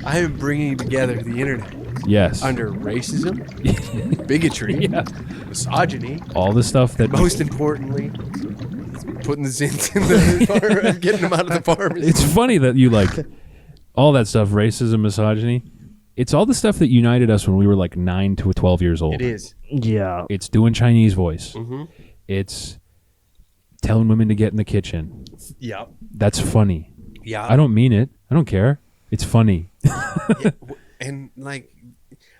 I am bringing together the internet. Yes. Under racism, bigotry, misogyny. All the stuff that... Most importantly, putting the Zins in the farm, getting them out of the farm. It's funny that you like all that stuff, racism, misogyny. It's all the stuff that united us when we were like 9 to 12 years old. It is. Yeah. It's doing Chinese voice. Mm-hmm. It's telling women to get in the kitchen. Yeah. That's funny. Yeah. I don't mean it. I don't care. It's funny. Yeah, and like,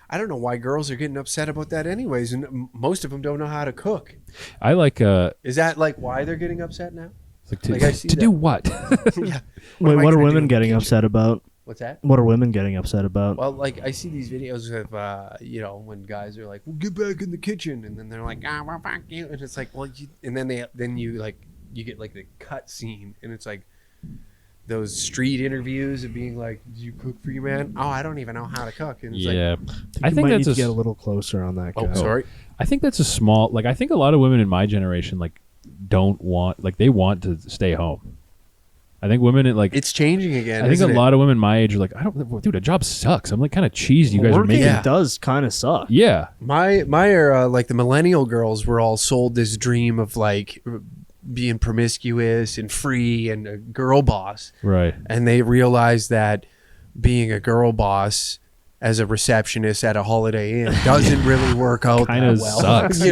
I don't know why girls are getting upset about that anyways, and most of them don't know how to cook. I like... Is that like why they're getting upset now? to do what? Yeah. Wait, what are women getting upset about? What's that? What are women getting upset about? Well, like I see these videos of, when guys are like, "Well, get back in the kitchen," and then they're like, well, fuck you," and it's like, well, and then you get like the cut scene, and it's like those street interviews of being like, "Do you cook for your man?" "Oh, I don't even know how to cook." And it's like, I think might that's need to get a little closer on that. oh, guy. sorry. I think that's a small... Like, I think a lot of women in my generation don't want... Like, they want to stay home. I think women it's changing again. I think a lot of women my age are like, dude, a job sucks. I'm like kind of cheesed. You guys are making. It does kind of suck. Yeah. My era, like the millennial girls were all sold this dream of like being promiscuous and free and a girl boss. Right. And they realized that being a girl boss as a receptionist at a Holiday Inn doesn't really work out Kinda that well. sucks.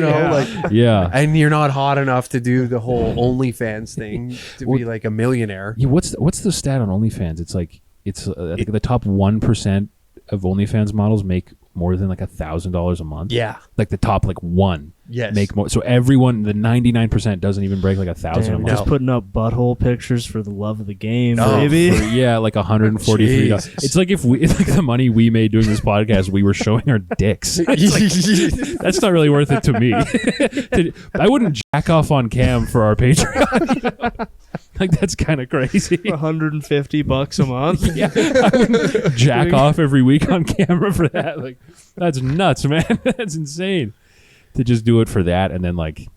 Yeah. And you're not hot enough to do the whole OnlyFans thing to be like a millionaire. Yeah, what's the stat on OnlyFans? It's like I think the top 1% of OnlyFans models make more than like $1,000 a month. Yeah. Like the top one. Yes. Make more. So everyone, the 99% doesn't even break like $1,000 a month. Just putting up butthole pictures for the love of the game, Oh, baby. Yeah, like $143. It's like if like the money we made doing this podcast, we were showing our dicks. That's not really worth it to me. I wouldn't jack off on cam for our Patreon. Like that's kind of crazy. $150 a month. Yeah, I wouldn't jack off every week on camera for that. Like that's nuts, man. That's insane. To just do it for that, and then like,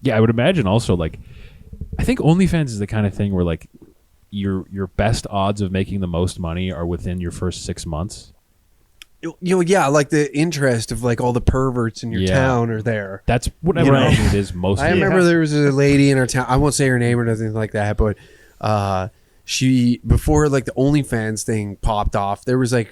yeah, I would imagine also like, I think OnlyFans is the kind of thing where like, your best odds of making the most money are within your first 6 months. Yeah, like the interest of like all the perverts in your town are there. That's what I imagine it is most. I remember there was a lady in our town. I won't say her name or nothing like that, but she before like the OnlyFans thing popped off, there was like,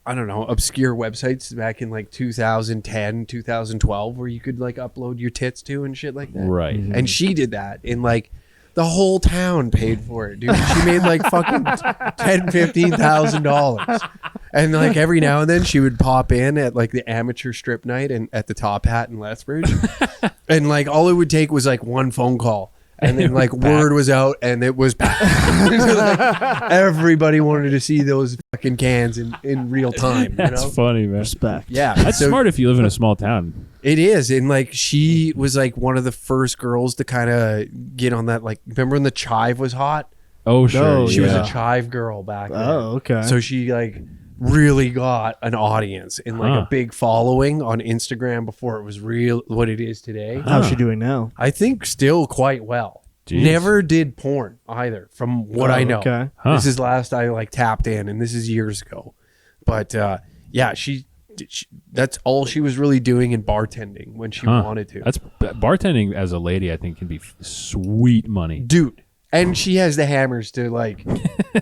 I don't know, obscure websites back in like 2010, 2012 where you could like upload your tits to and shit like that. Right. Mm-hmm. And she did that in like the whole town paid for it, dude. She made like fucking $10,000-$15,000. And like every now and then she would pop in at like the amateur strip night and at the Top Hat in Lethbridge. And like all it would take was like one phone call. And then like word was out and it was back. Like, everybody wanted to see those fucking cans in real time. That's funny, man. Respect. Yeah. That's smart if you live in a small town. It is. And like she was like one of the first girls to kind of get on that. Like, remember when the chive was hot? Oh, sure. No, She was yeah. a chive girl back then. Oh, okay. So she like really got an audience and like a big following on Instagram before it was real what it is today. How's she doing now? I think still quite well. Jeez. Never did porn either, from what I know. Okay. This is last I like tapped in, and this is years ago. But yeah, she that's all she was really doing in bartending when she wanted to. That's bartending as a lady. I think can be sweet money, dude. And she has the hammers to like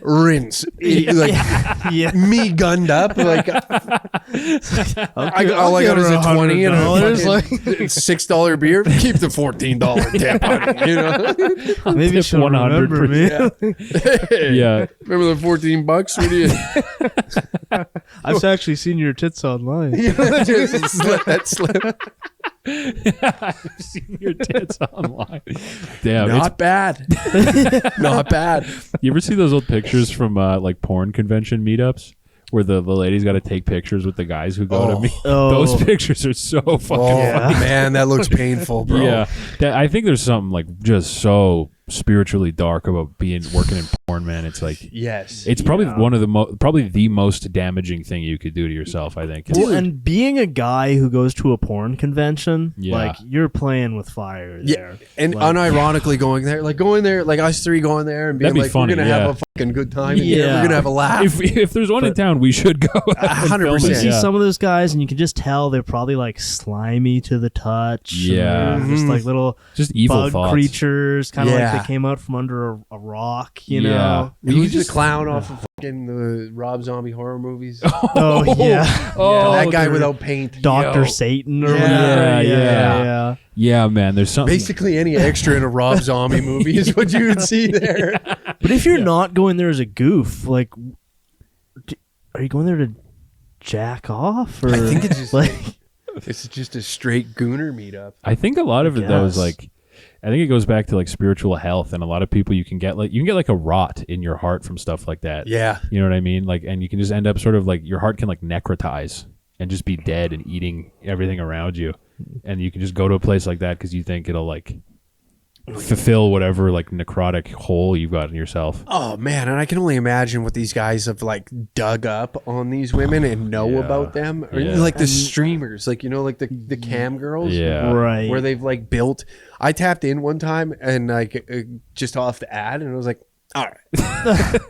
rinse, like me gunned up. Like all I got is a 20 and a $6 beer. Keep the $14 tip on it, you know. Maybe she'll 100 me. Yeah. Remember the $14? What do you? I've actually seen your tits online. Just let that slip. I've seen your tits online. Damn, not bad. Not bad. You ever see those old pictures from like porn convention meetups where the ladies got to take pictures with the guys who go to meet? Those pictures are so fucking funny. Man, that looks painful, bro. Yeah, I think there's something like just so spiritually dark about working in porn, man. It's like Yes. it's probably one of the probably the most damaging thing you could do to yourself, I think. Well, and being a guy who goes to a porn convention, Yeah. like you're playing with fire there. And Like, unironically going there, like us three going there and being That'd be like, funny, we're gonna yeah. have a fucking good time. in here. Yeah. We're gonna have a laugh. if there's one in town, we should go. 100%. you see Yeah. some of those guys, and you can just tell they're probably like slimy to the touch. and Yeah. they're just like little Just evil bug thoughts. creatures, kind of Yeah. like they came out from under a rock. You Yeah. know. You could just the clown off of fucking the Rob Zombie horror movies. Oh yeah. Oh, that guy the- without paint. Dr. Yo. Satan or Yeah. whatever. Yeah. Yeah, man. There's something. Basically, any extra in a Rob Zombie movie is what you would see there. But if you're not going there as a goof, like, are you going there to jack off? Or I think it's just like, it's just a straight gooner meetup. I think a lot of it though is Yes. like, I think it goes back to like spiritual health, and a lot of people you can get like a rot in your heart from stuff like that. Yeah. You know what I mean? Like, and you can just end up sort of like your heart can like necrotize and just be dead and eating everything around you, and you can just go to a place like that because you think it'll like fulfill whatever like necrotic hole you've got in yourself. Oh man, and I can only imagine what these guys have like dug up on these women and know Yeah. about them. Or Yeah. like the streamers, like like the cam girls. Yeah. right. Where they've like built. I tapped in one time and like just off the ad, and I was like, all right,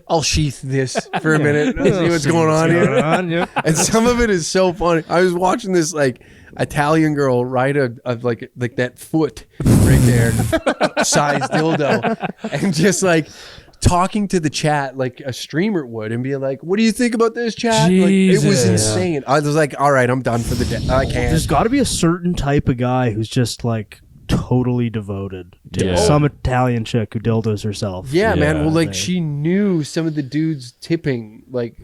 I'll sheath this for a minute and see what's going on here. And some of it is so funny. I was watching this like Italian girl ride a like that foot right there, size dildo, and just like talking to the chat like a streamer would, and be like, "What do you think about this, chat?" Like, it was Jesus. insane. I was like, "All right, I'm done for the day. I can't." There's got to be a certain type of guy who's just like totally devoted to Yeah. some Italian chick who dildos herself. Yeah, man. Yeah. Well, like she knew some of the dudes tipping, like,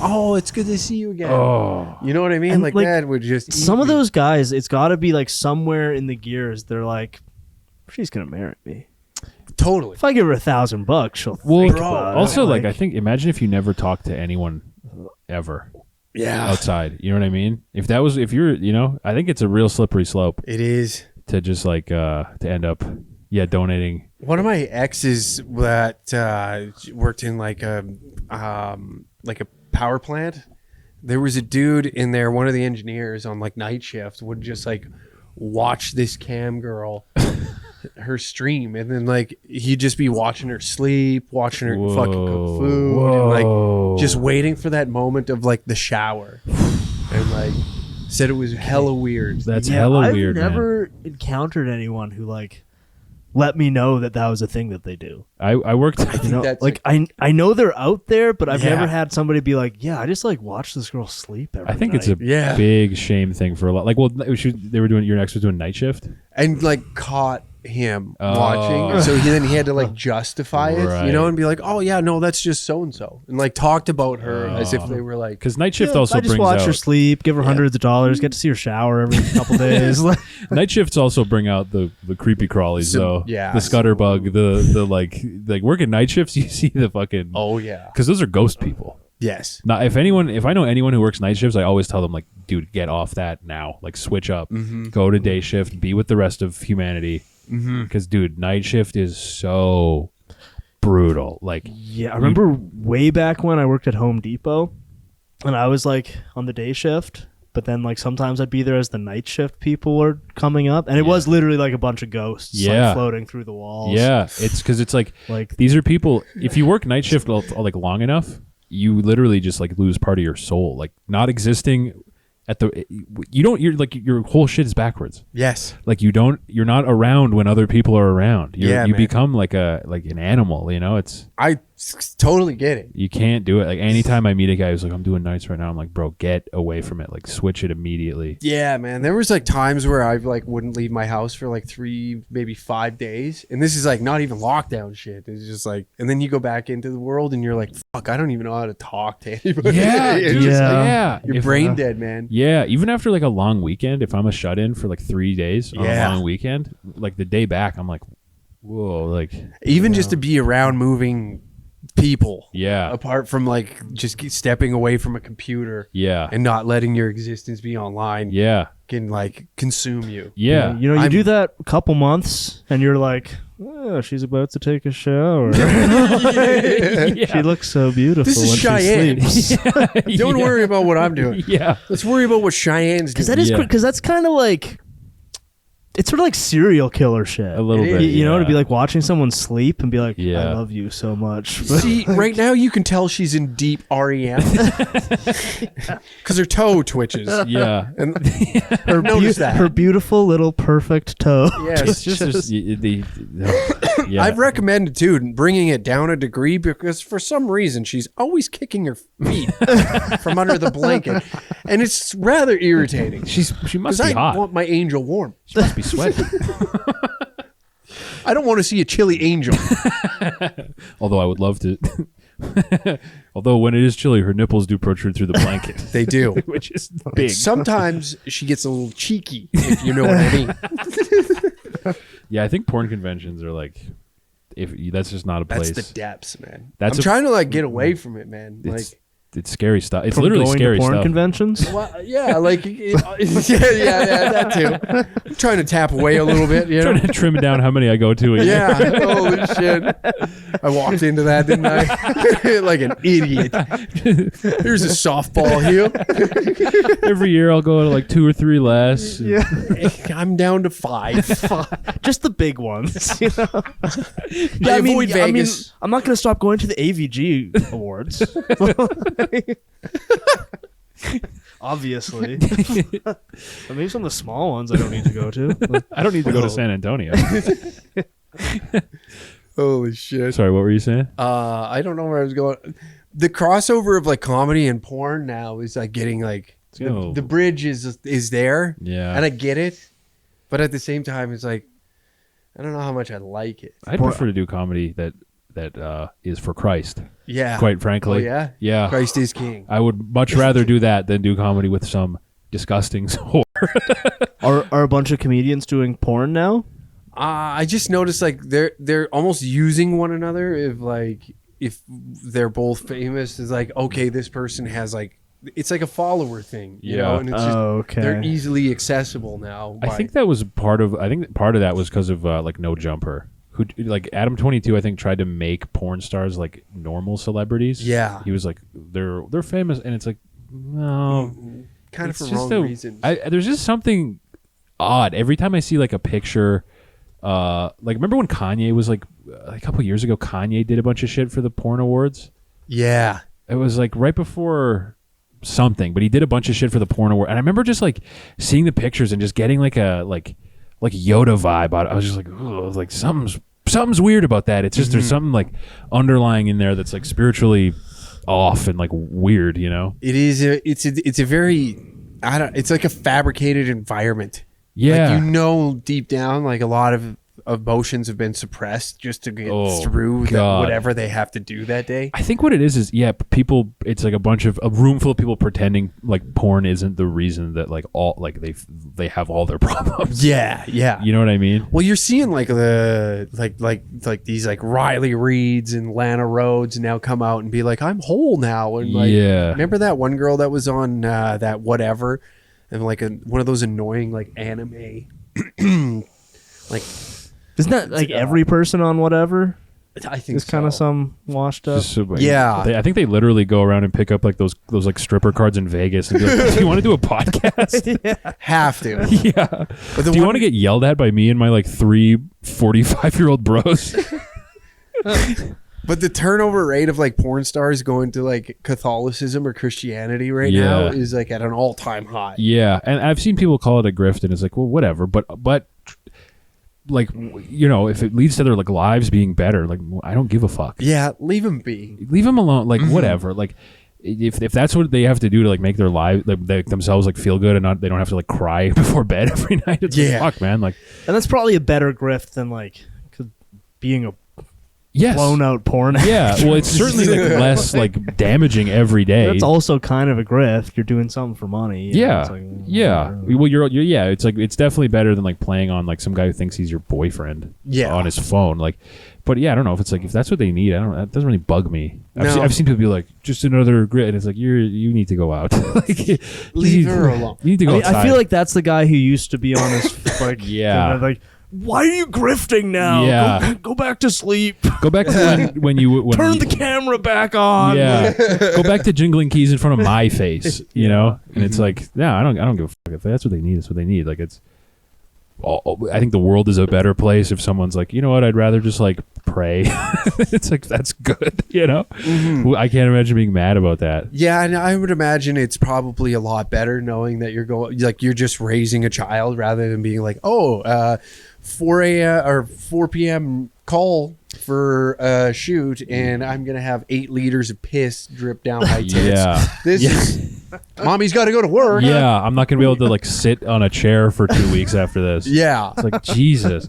"Oh, it's good to see you again." Oh, You know what I mean? And, Like, like, that would just Some eat of me. those guys, it's got to be like somewhere in the gears. They're like, she's gonna marry me. totally. If I give her $1,000, she'll well, think about it. also like I think imagine if you never talked to anyone ever Yeah, outside. You know what I mean? If you're, I think it's a real slippery slope it is. to just like to end up donating. One of my exes that worked in like a power plant. There was a dude in there. One of the engineers on like night shift would just like watch this cam girl, her stream, and then like he'd just be watching her sleep, watching her fucking cook food, and like just waiting for that moment of like the shower, and like said it was hella weird. That's hella I've weird, man. never encountered anyone who like let me know that was a thing that they do. I worked. You know, that's like I know they're out there, but I've Yeah. never had somebody be like, "Yeah, I just like watch this girl sleep every I think night." it's a Yeah. big shame thing for a lot. Like, well, they were doing your ex was doing night shift. And like caught him Oh. watching, so then he had to like justify it, Right. you know, and be like, "Oh yeah, no, that's just so and so," and like talked about her as if they were like, Because night shift Yeah, also I just brings watch out her sleep, give her hundreds of dollars, get to see her shower every couple days. Like, night shifts also bring out the creepy crawlies though. yeah. The scutterbug, the like working night shifts. You see the fucking "Oh yeah, because those are ghost people. yes, Now, if I know anyone who works night shifts, I always tell them like, dude, get off that now. Like, switch up, go to day shift, be with the rest of humanity. Because, dude, night shift is so brutal. Like, yeah, I remember way back when I worked at Home Depot, and I was like on the day shift, but then like sometimes I'd be there as the night shift people were coming up, and it was literally like a bunch of ghosts Yeah. like, floating through the walls. yeah, it's because it's like these are people. If you work night shift like long enough, you literally just like lose part of your soul, like not existing at the. You're like your whole shit is backwards. yes, Like you're not around when other people are around. You Yeah, man. become like an animal. You know, it's. I totally get it." You can't do it. Like anytime I meet a guy who's like, I'm doing nights right now, I'm like, bro, get away from it. Like switch it immediately. Yeah, man. There was like times where I like wouldn't leave my house for like 3, maybe 5 days, and this is like not even lockdown shit. It's just like, and then you go back into the world, and you're like, "Fuck, I don't even know how to talk to anybody." It's dude, just like, yeah. you're If- brain dead, man. Yeah, even after like a long weekend, if I'm a shut in for like 3 days on Yeah. a long weekend, like the day back, I'm like, whoa, like Even just to be around moving people, yeah, apart from like just stepping away from a computer yeah, and not letting your existence be online, yeah, can like consume you. yeah. You know, you I'm- do that a couple months, and you're like, oh, she's about to take a shower. Yeah. She looks so beautiful This is when Cheyenne. she sleeps. Don't worry about what I'm doing. Yeah. Let's worry about what Cheyenne's doing. Because that is Yeah. because that's kind of like, it's sort of like serial killer shit. A little It bit. is. You know, to be yeah. like watching someone sleep and be like, Yeah. I love you so much. See, right now you can tell she's in deep REM because her toe twitches. Yeah. And her, notice that. her beautiful little perfect toe. yes, Yeah. I've recommended too bringing it down a degree because for some reason she's always kicking her feet from under the blanket, and it's rather irritating. she must Because be I hot. want my angel warm. She must be sweating. I don't want to see a chilly angel. Although I would love to. Although when it is chilly, her nipples do protrude through the blanket, They do. which is big. Sometimes she gets a little cheeky, if you know what I mean. Yeah, I think porn conventions are like, if that's just not a place. That's the depths, man. That's I'm a- trying to like get away from it, man. Like, It's scary stuff. It's From literally going scary to porn stuff. conventions. well, yeah, like, yeah, that too. I'm trying to tap away a little bit, you know? Trying to trim down how many I go to. A year. Yeah, holy shit. I walked into that, didn't I? Like an idiot. Here's a softball here. Every year I'll go to like 2 or 3 less. Yeah, I'm down to 5. just the big ones. You know? I avoid Vegas. I'm not gonna stop going to the AVG awards. Obviously. Maybe some of the small ones I don't need to go to. I don't need to go to San Antonio. Holy shit. Sorry, what were you saying? I don't know where I was going. The crossover of like comedy and porn now is like getting like Oh. the bridge is there. Yeah. And I get it. But at the same time it's like I don't know how much I like it. I'd prefer to do comedy that is for Christ. Yeah. Quite frankly. Oh yeah? Yeah. Christ is king. I would much rather do that than do comedy with some disgusting whore. Are a bunch of comedians doing porn now? I just noticed like they're almost using one another if they're both famous. It's like, okay, this person has like it's like a follower thing, you know, and it's just Okay. they're easily accessible now. I think that was part of that was because of like No Jumper, who like Adam 22 I think tried to make porn stars like normal celebrities. Yeah. He was like they're famous, and it's like no, kind of it's for just wrong reasons. there's just something odd every time I see like a picture. Like remember when Kanye was like a couple years ago? Kanye did a bunch of shit for the porn awards. Yeah. It was like right before something, but he did a bunch of shit for the porn award, and I remember just like seeing the pictures and just getting like a like Yoda vibe out. I was just like, oh, like something's weird about that. It's just there's something like underlying in there that's like spiritually off and like weird, you know? It is. It's a very. It's like a fabricated environment. Yeah. Like, you know, deep down, like a lot of emotions have been suppressed just to get through whatever they have to do that day. I think what it is people. It's like a room full of people pretending like porn isn't the reason that like all like they have all their problems. Yeah, yeah. You know what I mean? Well, you're seeing like the like these like Riley Reeds and Lana Rhodes now come out and be like, I'm whole now. And like, Yeah. remember that one girl that was on that whatever, and like one of those annoying like anime, like. Isn't that like every person on whatever? I think It's kind of some washed up. Just so, like, Yeah. I think they literally go around and pick up like those like stripper cards in Vegas and be like, do you want to do a podcast? have to. Yeah. But the Do you one- want to get yelled at by me and my like 3 45-year-old bros? But the turnover rate of like porn stars going to like Catholicism or Christianity right now Yeah. is like at an all-time high. Yeah, and I've seen people call it a grift, and it's like, well, whatever. But like, you know, if it leads to their like lives being better, like I don't give a fuck. Yeah, leave them be. Leave them alone. Like whatever. Like if that's what they have to do to like make their lives themselves like feel good and not they don't have to like cry before bed every night. It's Yeah. like, fuck, man. Like And that's probably a better grift than like 'cause being a yes. blown out porn. Yeah, well, it's certainly like less like damaging every day. That's also kind of a grift. You're doing something for money. you know, Yeah, it's like, yeah. whatever. Well, you're yeah. It's like it's definitely better than like playing on like some guy who thinks he's your boyfriend. Yeah. on his phone. Like, but yeah, I don't know if it's like if that's what they need. That doesn't really bug me. I've seen people be like just another grit, and it's like you need to go out. Like, Leave her alone. You need to go I mean, outside. I feel like that's the guy who used to be on his like Yeah. like why are you grifting now? Yeah. Go back to sleep. Go back to when Turn the camera back on. Yeah. Go back to jingling keys in front of my face, you know? And it's like, no, I don't give a fuck. If that's what they need, that's what they need. Like, it's I think the world is a better place if someone's like, you know what, I'd rather just like pray. It's like, that's good, you know? I can't imagine being mad about that. Yeah, and I would imagine it's probably a lot better knowing that you're just raising a child rather than being like, 4 a.m. or 4 p.m. call for a shoot, and I'm gonna have 8 liters of piss drip down my tits. Yeah. This is mommy's got to go to work. Yeah, I'm not gonna be able to like sit on a chair for 2 weeks after this. Yeah, It's like, Jesus.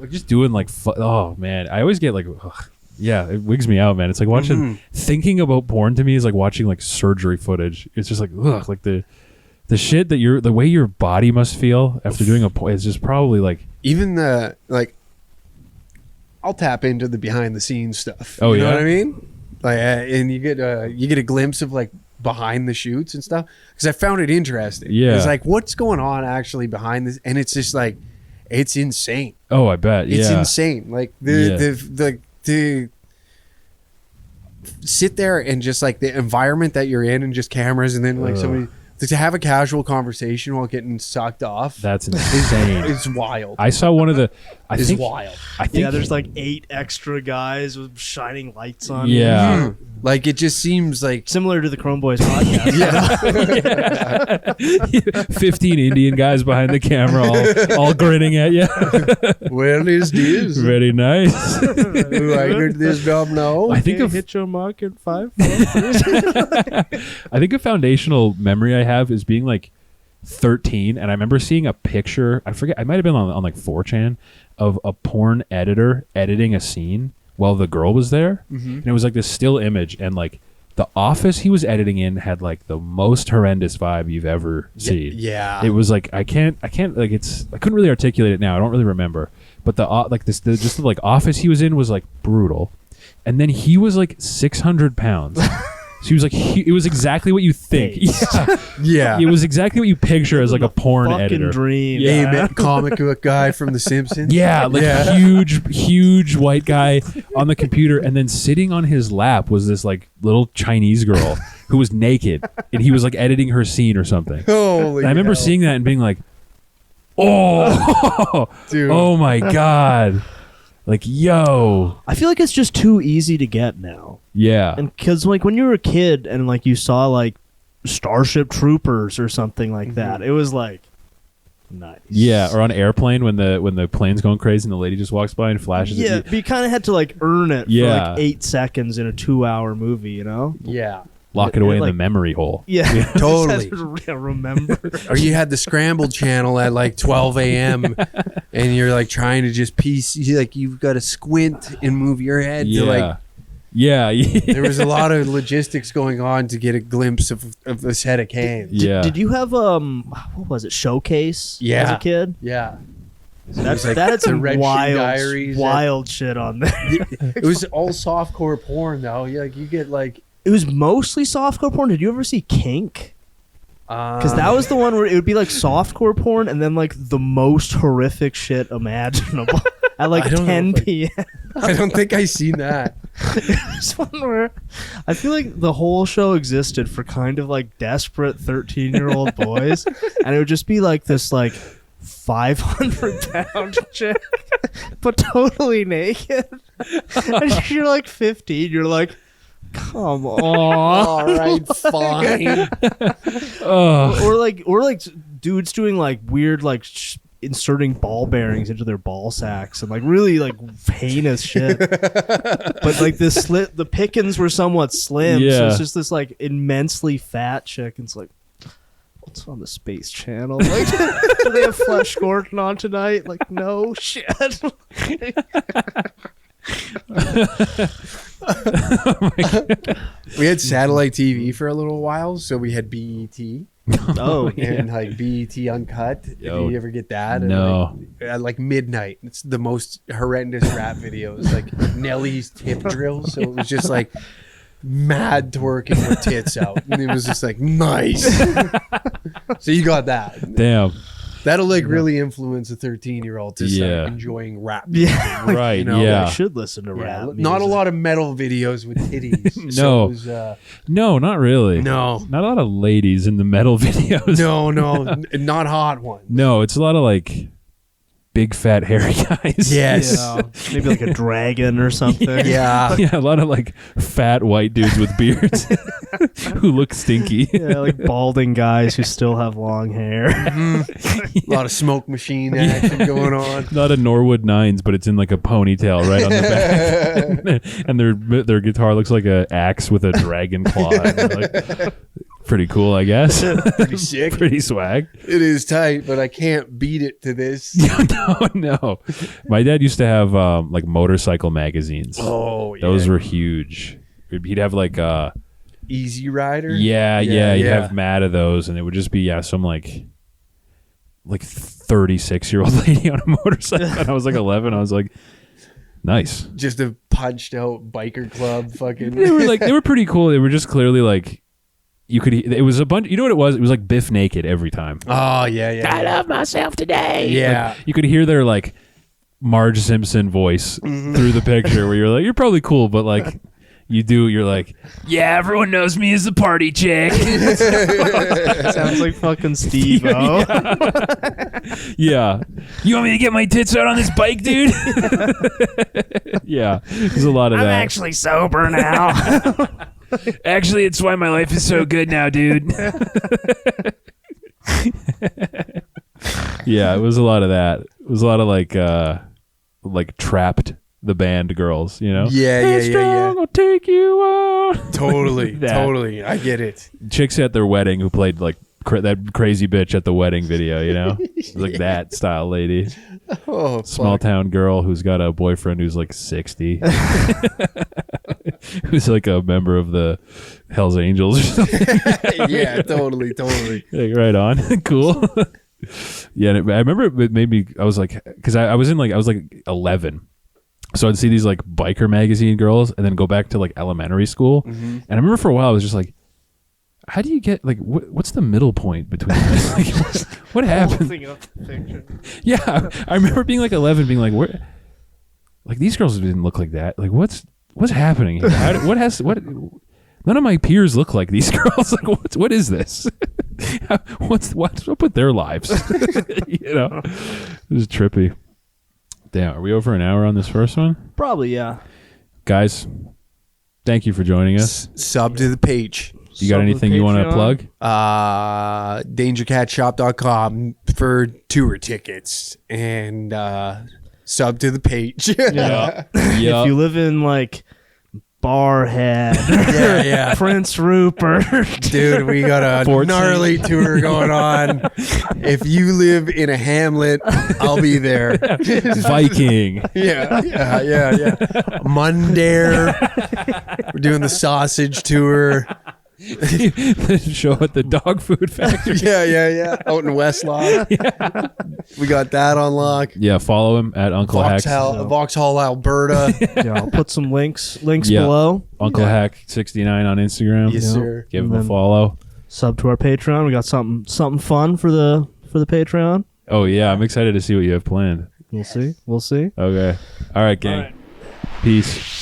Like, just doing like, oh man, I always get like, ugh. Yeah, it wigs me out, man. It's like watching, thinking about porn to me is like watching like surgery footage. It's just like, ugh, like the shit that the way your body must feel after doing it's just probably like, even I'll tap into the behind the scenes stuff. Oh, you know yeah? what I mean? Like, and you get a glimpse of like behind the shoots and stuff, because I found it interesting. Yeah. It's like, what's going on actually behind this, and it's just like, it's insane. oh, I bet. It's Yeah. insane. Like the sit there and just like the environment that you're in and just cameras, and then like somebody to have a casual conversation while getting sucked off. That's insane. It's wild. I saw one of the, It's wild. I think, Yeah, there's like 8 extra guys with shining lights on. yeah. Mhm. Like, it just seems like Similar to the Chrome Boys podcast. Yeah. 15 Indian guys behind the camera, all grinning at you. where is this? Very nice. Do I get this job now? I think hit your mark in 5. I think a foundational memory I have is being like 13, and I remember seeing a picture. I forget. I might have been on like 4chan of a porn editor editing a scene while the girl was there, and it was like this still image, and like the office he was editing in had like the most horrendous vibe you've ever seen. Yeah. It was like I can't like I couldn't really articulate it now. I don't really remember, but the office he was in was like brutal, and then he was like 600 pounds. So he was like, it was exactly what you think. Yeah. Yeah. It was exactly what you picture as like a porn Fucking editor. dream. Yeah. Amen. Comic book guy from The Simpsons. Yeah, like a huge white guy on the computer, and then sitting on his lap was this like little Chinese girl who was naked, and he was like editing her scene or something. Holy And I remember hell. seeing that and being like, oh, Dude. oh my God. Like, yo. I feel like it's just too easy to get now. Yeah. And because like when you were a kid and like you saw like Starship Troopers or something like that, it was like nice. Yeah, or on Airplane when the plane's going crazy and the lady just walks by and flashes Yeah, at but you kind of had to like earn it for Yeah. like 8 seconds in a 2-hour movie, you know? Yeah. lock it away in like- the memory hole. Yeah, Totally. Remember? Or you had the scrambled channel at like 12 a.m. and you're like trying to just piece. You've got to squint and move your head to like. Yeah. There was a lot of logistics going on to get a glimpse of a set of cans. Yeah. Did you have what was it, Showcase? As Yeah. a kid. Yeah. That like had the some Red Shoe Diaries wild shit on there. It was all softcore porn though. Like you get like. It was mostly softcore porn. Did you ever see Kink? Because that was the one where it would be like softcore porn and then like the most horrific shit imaginable at like I don't know 10 if I- p.m. I don't think I seen that. There's one where I feel like the whole show existed for kind of like desperate 13-year-old boys, and it would just be like this like 500-pound chick, but totally naked. And you're like 15. You're like, come on. All right, fine. or like dudes doing like weird like inserting ball bearings into their ball sacks and like really like heinous shit. But like the pickings were somewhat slim, so Yeah. it's just this like immensely fat chick, and it's like, what's on the Space Channel? Like, do they have Flesh Gordon on tonight? Like, no shit. We had satellite TV for a little while, so we had BET. Oh, And like BET Uncut. Yo, Did you ever get that? And, no. at like midnight. It's the most horrendous rap videos. Like Nelly's tip drill. So it was just like mad twerking with tits out. And it was just like nice. So you got that. Damn. That'll like really influence a 13-year-old to start enjoying rap music. Yeah. Right. You know? Yeah. I should listen to rap. Not a music. lot of metal videos with titties. No. So it was, No, not really. no. Not a lot of ladies in the metal videos. No, not hot ones. No, it's a lot of like big fat hairy guys. Yes. Yeah. Maybe like a dragon or something. Yeah. Yeah, a lot of like fat white dudes with beards who look stinky. Yeah, like balding guys who still have long hair. A lot of smoke machine action going on. Not a Norwood Nines, but it's in like a ponytail right on the back, and their guitar looks like an axe with a dragon claw. And they're like, pretty cool, I guess. Pretty sick. Pretty swag. It is tight, but I can't beat it to this. No. My dad used to have like motorcycle magazines. Oh, yeah. Those were huge. He'd have like Easy Rider? yeah, he'd have mad of those, and it would just be some like 36-year-old lady on a motorcycle. And I was like 11. I was like, nice. Just a punched out biker club fucking. They were pretty cool. They were just clearly like, you could. It was a bunch. You know what it was? It was like Biff naked every time. Oh yeah. I love myself today. Yeah. Like, you could hear their like Marge Simpson voice through the picture, where you're like, you're probably cool, but like you're like, yeah, everyone knows me as the party chick. Sounds like fucking Steve-O. Yeah. You want me to get my tits out on this bike, dude? Yeah. There's a lot of that. I'm actually sober now. Actually, it's why my life is so good now, dude. Yeah, it was a lot of that. It was a lot of like Trapped, the band girls, you know? Yeah. I'll take you out. Totally. That. Totally. I get it. Chicks at their wedding who played like that crazy bitch at the wedding video, you know? It was like that style lady. Oh, Small town girl who's got a boyfriend who's like 60. Who's like a member of the Hells Angels or something. Yeah, totally. Like, right on. Cool. Yeah, and I remember it made me, I was like, because I was like 11. So I'd see these like biker magazine girls and then go back to like elementary school. Mm-hmm. And I remember for a while I was just like, how do you get like what's the middle point between this? Like, what happened? Yeah, I remember being like 11, being like, where? Like these girls didn't look like that. Like what's happening here? What? None of my peers look like these girls. Like what is this? What's up with their lives? You know, it was trippy. Damn, are we over an hour on this first one? Probably, yeah. Guys, thank you for joining us. Sub to the page. You got anything you want to plug? DangerCatShop.com for tour tickets and sub to the page. Yeah. If you live in like Barhead, Yeah. Prince Rupert, Dude, we got a Fort gnarly tour going on. If you live in a hamlet, I'll be there. Viking. Yeah. Mundare. We're doing the sausage tour. The show at the dog food factory. Yeah. Out in Westlaw. Yeah. We got that on lock. Yeah, follow him at Uncle Hack. Vauxhall, Alberta. yeah, I'll put some links below. Uncle Hack 69 on Instagram. Yes, sir. Give him a follow. Sub to our Patreon. We got something fun for the Patreon. Oh yeah, I'm excited to see what you have planned. We'll see. Okay. All right, gang. Peace.